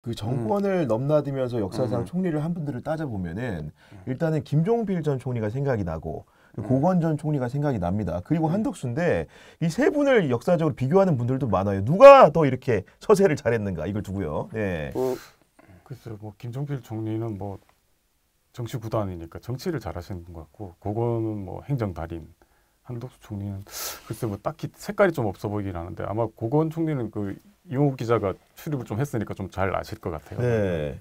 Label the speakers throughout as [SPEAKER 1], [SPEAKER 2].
[SPEAKER 1] 그 정권을 넘나들면서 역사상 총리를 한 분들을 따져보면은 일단은 김종필 전 총리가 생각이 나고 고건 전 총리가 생각이 납니다. 그리고 한덕수인데 이 세 분을 역사적으로 비교하는 분들도 많아요. 누가 더 이렇게 처세를 잘했는가 이걸 두고요. 네.
[SPEAKER 2] 글쎄요, 뭐 김종필 총리는 뭐 정치 구단이니까 정치를 잘하시는 것 같고, 고건은 뭐 행정 달인, 한덕수 총리는 글쎄 뭐 딱히 색깔이 좀 없어 보이긴 하는데 아마 고건 총리는 그 이용욱 기자가 출입을 좀 했으니까 좀 잘 아실 것 같아요.
[SPEAKER 1] 네.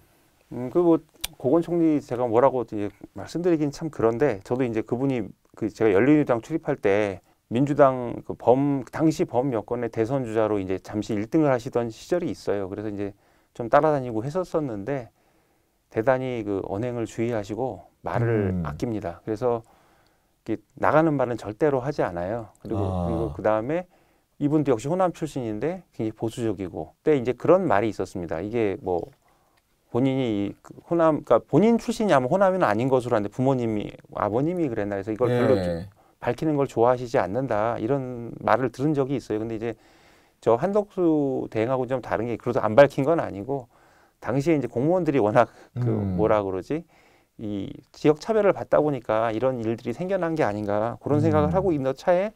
[SPEAKER 3] 그 뭐 고건 총리 제가 뭐라고 이제 말씀드리긴 참 그런데, 저도 이제 그분이 그 제가 열린우리당 출입할 때 민주당 그 당시 범 여권의 대선 주자로 이제 잠시 1등을 하시던 시절이 있어요. 그래서 이제 좀 따라다니고 했었었는데 대단히 그 언행을 주의하시고 말을 아낍니다. 그래서 이렇게 나가는 말은 절대로 하지 않아요. 그리고 그 다음에 이분도 역시 호남 출신인데 굉장히 보수적이고, 그때 이제 그런 말이 있었습니다. 이게 뭐 본인이 호남, 그러니까 본인 출신이 아마 호남은 아닌 것으로 하는데 부모님이, 아버님이 그랬나 해서 이걸 별로 밝히는 걸 좋아하시지 않는다, 이런 말을 들은 적이 있어요. 근데 이제 저 한덕수 대행하고 좀 다른 게, 그래도 안 밝힌 건 아니고 당시에 이제 공무원들이 워낙 그 뭐라 그러지, 이 지역 차별을 받다 보니까 이런 일들이 생겨난 게 아닌가, 그런 생각을 하고 있는 차에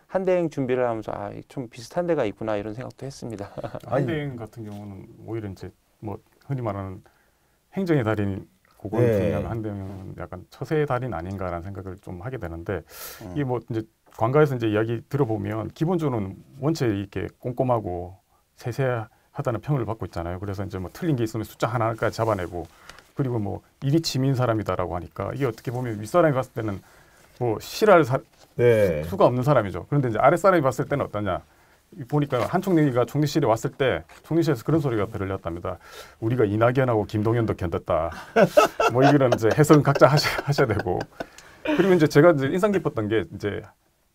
[SPEAKER 3] 한대행 준비를 하면서 아, 좀 비슷한 데가 있구나, 이런 생각도 했습니다.
[SPEAKER 2] 한대행 같은 경우는 오히려 이제 뭐 흔히 말하는 행정의 달인 고건 총리하고 한대행은 약간 처세의 달인 아닌가라는 생각을 좀 하게 되는데, 이게 뭐 이제 관가에서 이제 이야기 들어보면 기본적으로는 원체 이렇게 꼼꼼하고 세세하다는 평을 받고 있잖아요. 그래서 이제 뭐 틀린 게 있으면 숫자 하나까지 잡아내고, 그리고 뭐 일이 치민 사람이다라고 하니까 이게 어떻게 보면 윗사람이 봤을 때는 뭐 싫어할 수가 없는 사람이죠. 그런데 이제 아랫사람이 봤을 때는 어떠냐, 보니까 한 총리가 총리실에 왔을 때 총리실에서 그런 소리가 들렸답니다. 우리가 이낙연하고 김동연도 견뎠다. 뭐 이런 이제 해석은 각자 하셔야 되고, 그리고 이제 제가 이제 인상 깊었던 게 이제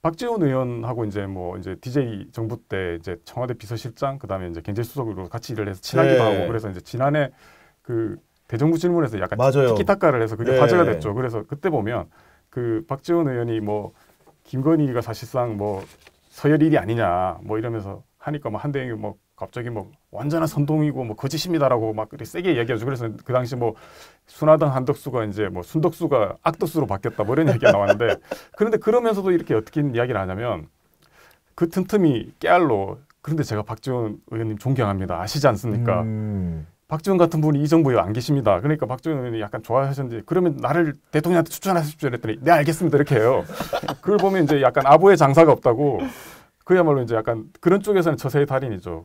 [SPEAKER 2] 박지원 의원하고 이제 뭐 이제 DJ 정부 때 이제 청와대 비서실장, 그다음에 이제 경제수석으로 같이 일을 해서 친하기도 하고, 그래서 이제 지난해 그 대정부 질문에서 약간 티키타카를 해서 그게 화제가 됐죠. 그래서 그때 보면 그 박지원 의원이 뭐 김건희가 사실상 뭐 서열 1위 아니냐 뭐 이러면서 하니까 뭐 한대행이 뭐 갑자기 뭐 완전한 선동이고 뭐 거짓입니다라고 막 세게 얘기하죠. 그래서 그 당시 뭐 순하던 한덕수가 이제 뭐 순덕수가 악덕수로 바뀌었다 뭐 이런 얘기가 나왔는데, 그런데 그러면서도 이렇게 어떻게 이야기를 하냐면 그 틈틈이 깨알로, 그런데 제가 박지원 의원님 존경합니다, 아시지 않습니까? 박지원 같은 분이 이 정부에 안 계십니다. 그러니까 박지원 의원이 약간 좋아하셨는지, 그러면 나를 대통령한테 추천하십시오 했더니 네 알겠습니다 이렇게 해요. 그걸 보면 이제 약간 아부의 장사가 없다고, 그야말로 이제 약간 그런 쪽에서는 처세의 달인이죠.